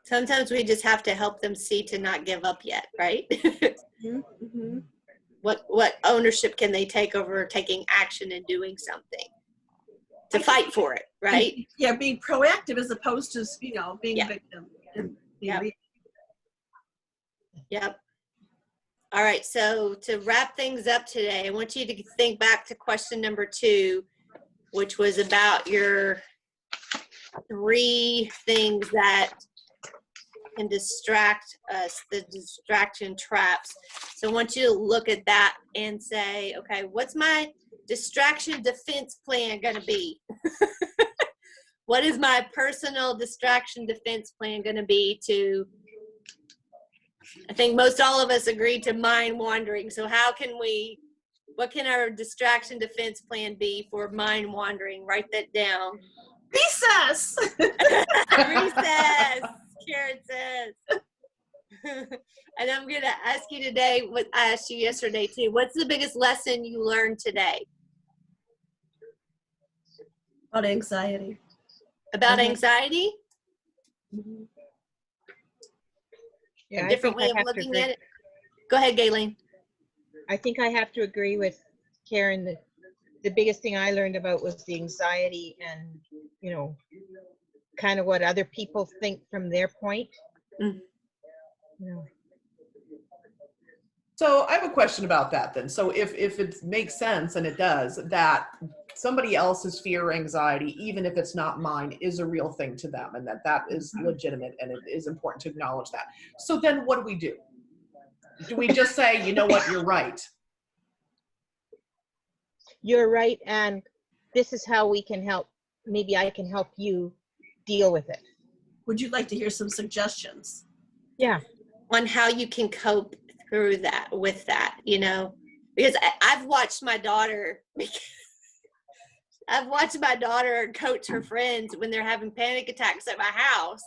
Sometimes we just have to help them see to not give up yet, right? Mm-hmm. What ownership can they take over taking action and doing something to fight for it, right? Yeah, being proactive as opposed to, being a victim. And being Yep. All right, so to wrap things up today, I want you to think back to question number 2, which was about your 3 things that can distract us, the distraction traps. So I want you to look at that and say, okay, what's my distraction defense plan going to be? What is my personal distraction defense plan going to be to, I think most all of us agree to mind wandering. So what can our distraction defense plan be for mind wandering? Write that down. Recess! Recess, Karen says. And I'm going to ask you today what I asked you yesterday too. What's the biggest lesson you learned today? About anxiety. About anxiety? Mm-hmm. Yeah, A different way of looking at it? Go ahead, Gayleen. I think I have to agree with Karen that the biggest thing I learned about was the anxiety and, kind of what other people think from their point. Mm. So I have a question about that then. So if it makes sense, and it does, that somebody else's fear or anxiety, even if it's not mine, is a real thing to them, and that is legitimate, and it is important to acknowledge that. So then what do? Do we just say, you know what, you're right? You're right, and this is how we can help. Maybe I can help you deal with it. Would you like to hear some suggestions? Yeah. On how you can cope through that, with that, because I've watched my daughter coach her friends when they're having panic attacks at my house.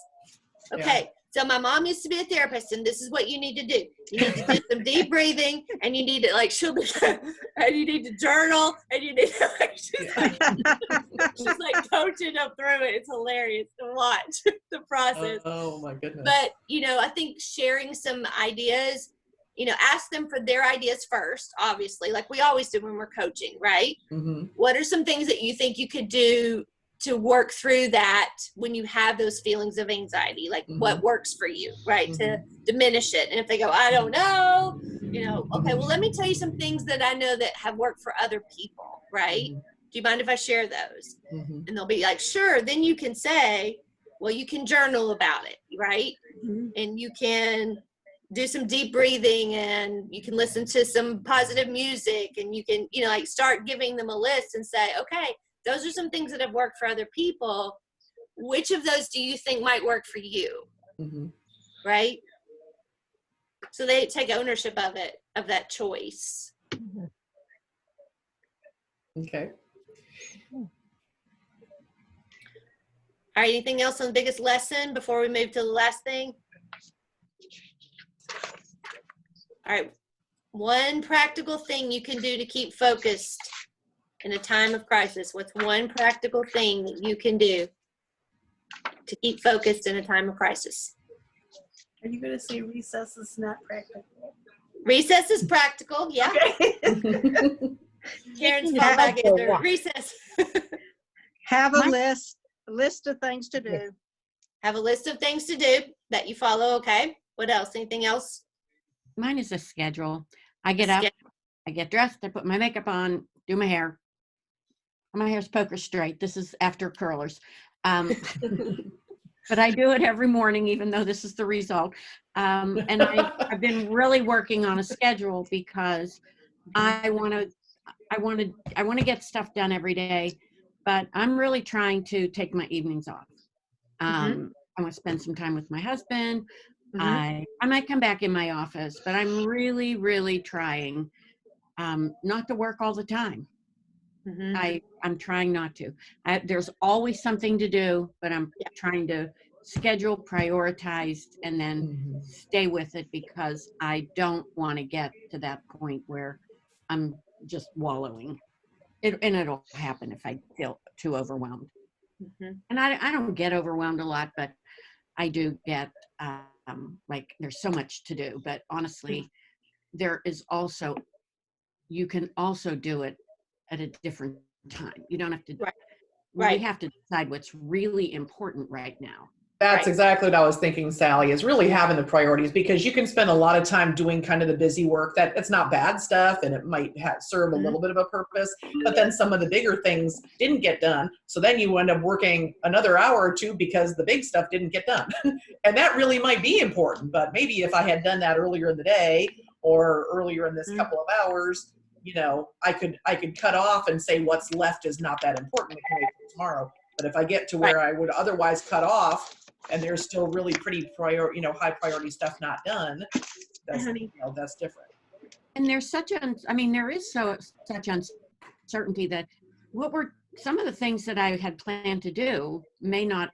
Okay. So my mom used to be a therapist, and this is what you need to do. You need to do some deep breathing, and you need to and you need to journal, and you need to she's like coaching them through it. It's hilarious to watch the process. Oh my goodness. But, I think sharing some ideas, ask them for their ideas first, obviously, like we always do when we're coaching, right? Mm-hmm. What are some things that you think you could do to work through that when you have those feelings of anxiety? Like what works for you, right? To diminish it. And if they go, I don't know, okay, well, let me tell you some things that I know that have worked for other people, right? Do you mind if I share those? And they'll be like, sure. Then you can say, well, you can journal about it, right? And you can do some deep breathing, and you can listen to some positive music, and you can, start giving them a list and say, okay, those are some things that have worked for other people. Which of those do you think might work for you? Right? So they take ownership of it, of that choice. Okay. All right, anything else on the biggest lesson before we move to the last thing? All right, one practical thing you can do to keep focused in a time of crisis. What's one practical thing that you can do to keep focused in a time of crisis? Are you going to say recess is not practical? Recess is practical, yeah. Okay. Karen's fall back into recess. Have a list of things to do. Have a list of things to do that you follow, okay? What else? Anything else? Mine is a schedule. I get up, I get dressed, I put my makeup on, do my hair. My hair's poker straight. This is after curlers. But I do it every morning, even though this is the result. And I've been really working on a schedule because I want to get stuff done every day. but I'm really trying to take my evenings off. Mhm. I want to spend some time with my husband. Mhm. I might come back in my office, but I'm really, really trying not to work all the time. Mhm. I'm trying not to. There's always something to do, but I'm Yeah. trying to schedule, prioritize, and then Mhm. stay with it because I don't want to get to that point where I'm just wallowing. And it'll happen if I feel too overwhelmed. Mhm. And I don't get overwhelmed a lot, but I do get like there's so much to do. But honestly, there is also, you can also do it at a different time. You don't have to, Right. we Right. have to decide what's really important right now. That's Right. exactly what I was thinking, Sally, is really having the priorities, because you can spend a lot of time doing kind of the busy work that it's not bad stuff and it might serve a Mhm. little bit of a purpose, but then some of the bigger things didn't get done. So then you end up working another hour or two because the big stuff didn't get done. And that really might be important, but maybe if I had done that earlier in the day or earlier in this Mhm. couple of hours, you know, I could cut off and say what's left is not that important. It can wait till tomorrow. But if I get to where I would otherwise cut off, and there's still really pretty high priority stuff not done, that's, Honey. that's different. And there's such I mean, there is such uncertainty that some of the things that I had planned to do may not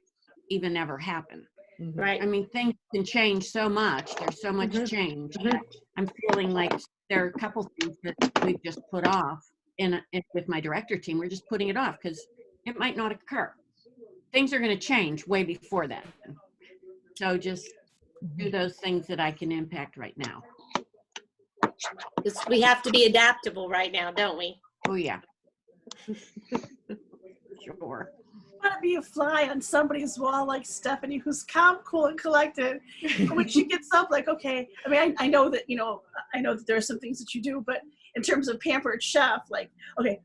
even ever happen. Mhm. Right. I mean, things can change so much. There's so much Mhm. change. Mhm. I'm feeling like there are a couple things that we've just put off with my director team. We're just putting it off because it might not occur. Things are going to change way before that. So just do those things that I can impact right now. We have to be adaptable right now, don't we? Oh yeah. Sure. I want to be a fly on somebody's wall like Stephanie, who's calm, cool, and collected. And when she gets up, like, okay, I mean, I know that, I know that there are some things that you do, but in terms of pampered chef, like, okay,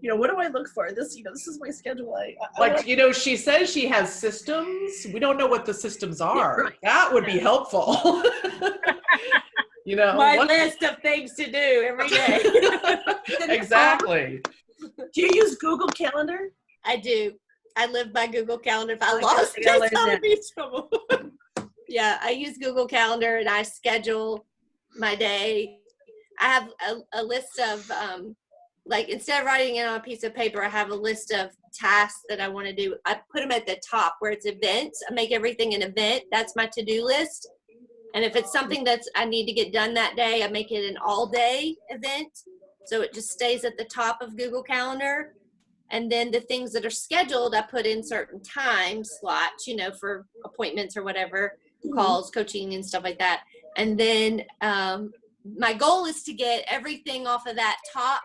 what do I look for? This is my schedule. Like, she says she has systems. We don't know what the systems are. right. That would be helpful. My list of things to do every day. Exactly. Do you use Google Calendar? I do. I live by Google Calendar. If I I lost gotta it, learn I that. would be in trouble. Yeah, I use Google Calendar and I schedule my day. I have a list of, like, instead of writing it on a piece of paper, I have a list of tasks that I want to do. I put them at the top where it's events. I make everything an event. That's my to-do list. And if it's something I need to get done that day, I make it an all-day event. So it just stays at the top of Google Calendar. And then the things that are scheduled, I put in certain time slots, for appointments or whatever, calls, coaching and stuff like that. And then my goal is to get everything off of that top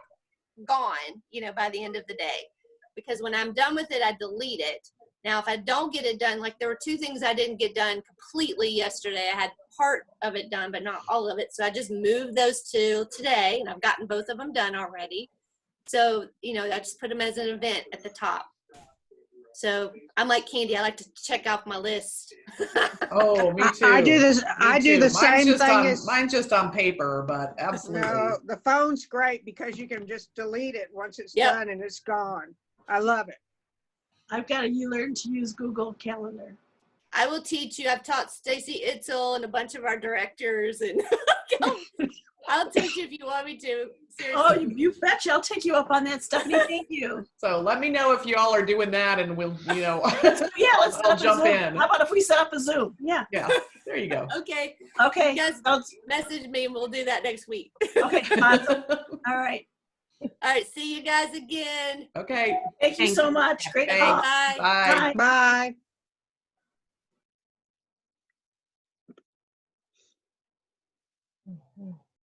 gone, by the end of the day. Because when I'm done with it, I delete it. Now, if I don't get it done, like there were 2 things I didn't get done completely yesterday. I had part of it done, but not all of it. So I just moved those to today, and I've gotten both of them done already. So, I just put them as an event at the top. So I'm like Candy. I like to check off my list. Oh, me too. I do this. Me I do too. the same thing Mine's just on paper, but absolutely. No, the phone's great because you can just delete it once it's Yep. done and it's gone. I love it. I've got to learn to use Google Calendar. I will teach you. I've taught Stacy Itzel and a bunch of our directors, and I'll teach you if you want me to. Seriously. Oh, you betcha. I'll take you up on that, Stephanie. Thank you. So let me know if y'all are doing that, and we'll, Yeah, let's set I'll up a jump Zoom. in. How about if we set up a Zoom? Yeah. Yeah, there you go. Okay. Okay. You guys Sounds- message me and we'll do that next week. Okay. Awesome. All right. All right. See you guys again. Okay. Thank you so much. Great Thanks. talk. Bye. Bye. Bye. Bye.